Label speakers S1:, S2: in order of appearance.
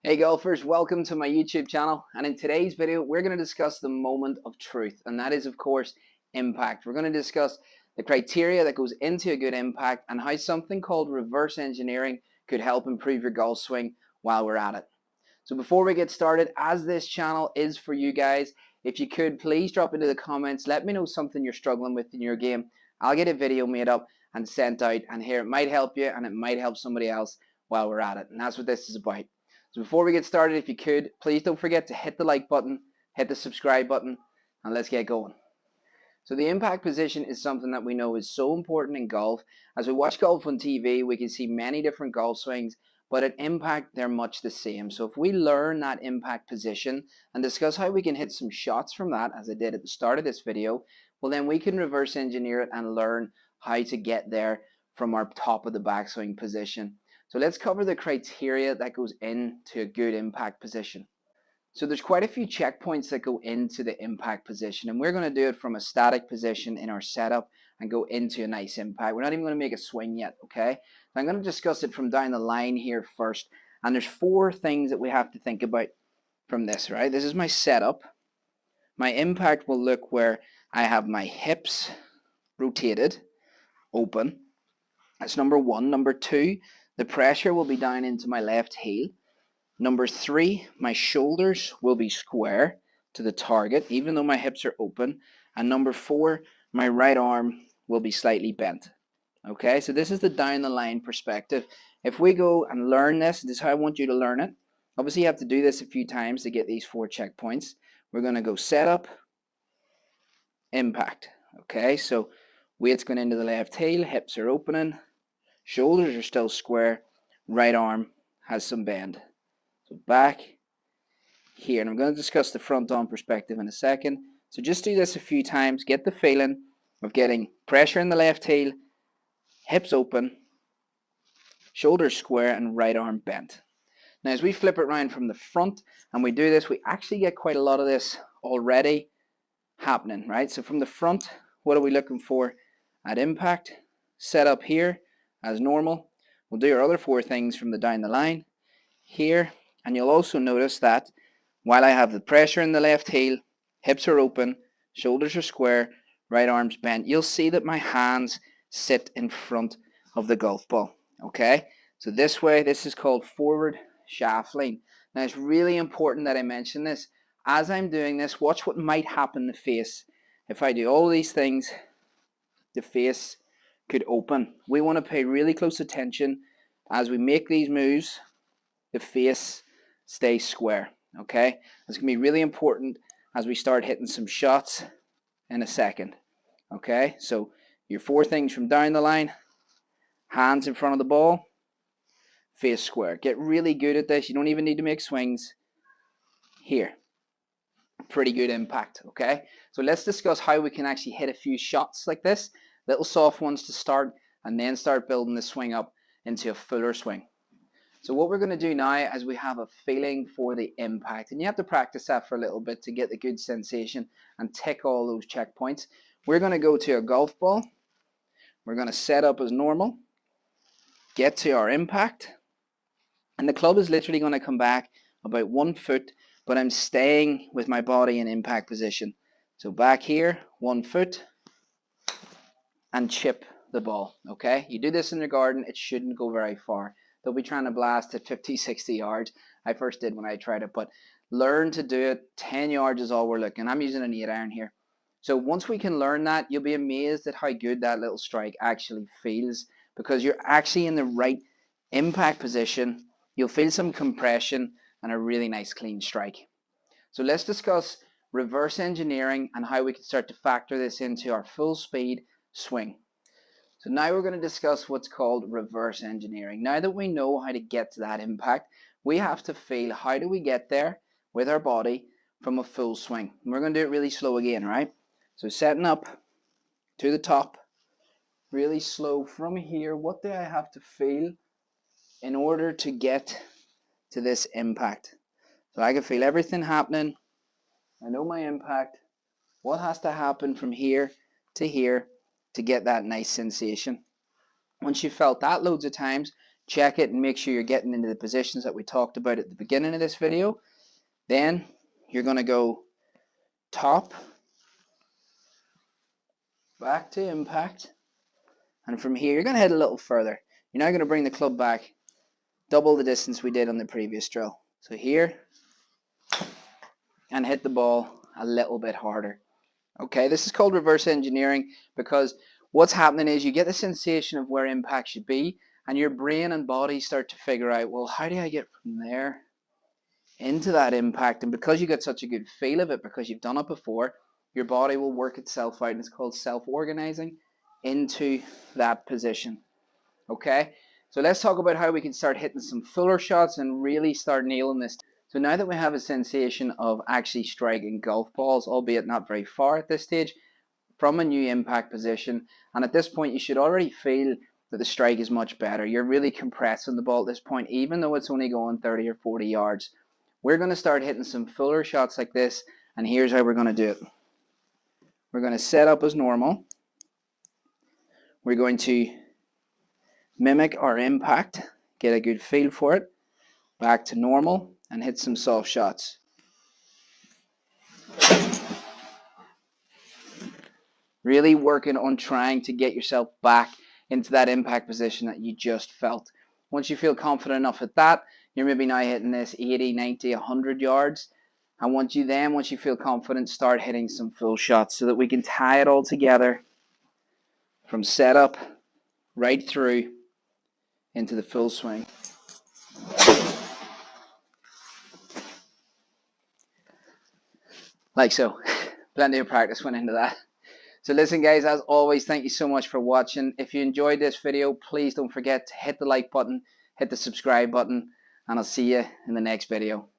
S1: Hey golfers, welcome to my YouTube channel, and in today's video we're going to discuss the moment of truth, and that is of course impact. We're going to discuss the criteria that goes into a good impact and how something called reverse engineering could help improve your golf swing while we're at it. So before we get started, as this channel is for you guys, if you could please drop into the comments, let me know something you're struggling with in your game. I'll get a video made up and sent out, and here it might help you and it might help somebody else while we're at it, and that's what this is about. So before we get started, if you could, please don't forget to hit the like button, hit the subscribe button, and let's get going. So the impact position is something that we know is so important in golf. As we watch golf on TV, we can see many different golf swings, but at impact, they're much the same. So if we learn that impact position and discuss how we can hit some shots from that, as I did at the start of this video, well then we can reverse engineer it and learn how to get there from our top of the backswing position. So let's cover the criteria that goes into a good impact position. So there's quite a few checkpoints that go into the impact position, and we're going to do it from a static position in our setup and go into a nice impact. We're not even going to make a swing yet, okay? I'm going to discuss it from down the line here first, and there's 4 things that we have to think about from this, right? This is my setup. My impact will look where I have my hips rotated, open. That's number 1. Number 2, the pressure will be down into my left heel. Number 3, my shoulders will be square to the target, even though my hips are open. And number 4, my right arm will be slightly bent. Okay, so this is the down the line perspective. If we go and learn this is how I want you to learn it. Obviously, you have to do this a few times to get these 4 checkpoints. We're going to go setup, impact. Okay, so weight's going into the left heel, hips are opening. Shoulders are still square, right arm has some bend. So back here, and I'm going to discuss the front on perspective in a second. So just do this a few times, get the feeling of getting pressure in the left heel, hips open, shoulders square, and right arm bent. Now as we flip it around from the front and we do this, we actually get quite a lot of this already happening, right? So from the front, what are we looking for at impact? Set up here as normal. We'll do our other 4 things from the down the line here, and you'll also notice that while I have the pressure in the left heel, hips are open, shoulders are square, right arm's bent, you'll see that my hands sit in front of the golf ball. Okay, so this way, this is called forward shaft lean. Now it's really important that I mention this. As I'm doing this, watch what might happen to the face. If I do all these things, the face could open. We want to pay really close attention as we make these moves. The face stays square. Okay, it's going to be really important as we start hitting some shots in a second. Okay, so your 4 things from down the line: hands in front of the ball, face square. Get really good at this. You don't even need to make swings here. Pretty good impact. Okay, so let's discuss how we can actually hit a few shots like this, little soft ones to start, and then start building the swing up into a fuller swing. So what we're going to do now is we have a feeling for the impact, and you have to practice that for a little bit to get the good sensation and tick all those checkpoints. We're going to go to a golf ball. We're going to set up as normal, get to our impact, and the club is literally going to come back about 1 foot, but I'm staying with my body in impact position. So back here, 1 foot, and chip the ball. Okay, you do this in the garden, it shouldn't go very far. They'll be trying to blast at 50, 60 yards. I first did when I tried it, but learn to do it. 10 yards is all we're looking. I'm using an 8 iron here. So once we can learn that, you'll be amazed at how good that little strike actually feels, because you're actually in the right impact position. You'll feel some compression and a really nice clean strike. So let's discuss reverse engineering and how we can start to factor this into our full speed swing. So now we're going to discuss what's called reverse engineering. Now that we know how to get to that impact, we have to feel how do we get there with our body from a full swing. And we're going to do it really slow again, right? So setting up to the top, really slow from here. What do I have to feel in order to get to this impact? So I can feel everything happening. I know my impact. What has to happen from here to get that nice sensation? Once you've felt that loads of times, check it and make sure you're getting into the positions that we talked about at the beginning of this video. Then you're going to go top, back to impact, and from here you're going to head a little further. You're now going to bring the club back double the distance we did on the previous drill. So here, and hit the ball a little bit harder. Okay, this is called reverse engineering, because what's happening is you get the sensation of where impact should be, and your brain and body start to figure out, well, how do I get from there into that impact? And because you get such a good feel of it, because you've done it before, your body will work itself out, and it's called self-organizing into that position. Okay, so let's talk about how we can start hitting some fuller shots and really start nailing this. So now that we have a sensation of actually striking golf balls, albeit not very far at this stage, from a new impact position, and at this point you should already feel that the strike is much better. You're really compressing the ball at this point, even though it's only going 30 or 40 yards. We're going to start hitting some fuller shots like this, and here's how we're going to do it. We're going to set up as normal. We're going to mimic our impact, get a good feel for it, back to normal, and hit some soft shots. Really working on trying to get yourself back into that impact position that you just felt. Once you feel confident enough at that, you're maybe now hitting this 80, 90, 100 yards. And once you feel confident, start hitting some full shots so that we can tie it all together from setup right through into the full swing. Like so. Plenty of practice went into that. So listen guys, as always, thank you so much for watching. If you enjoyed this video, please don't forget to hit the like button, hit the subscribe button, and I'll see you in the next video.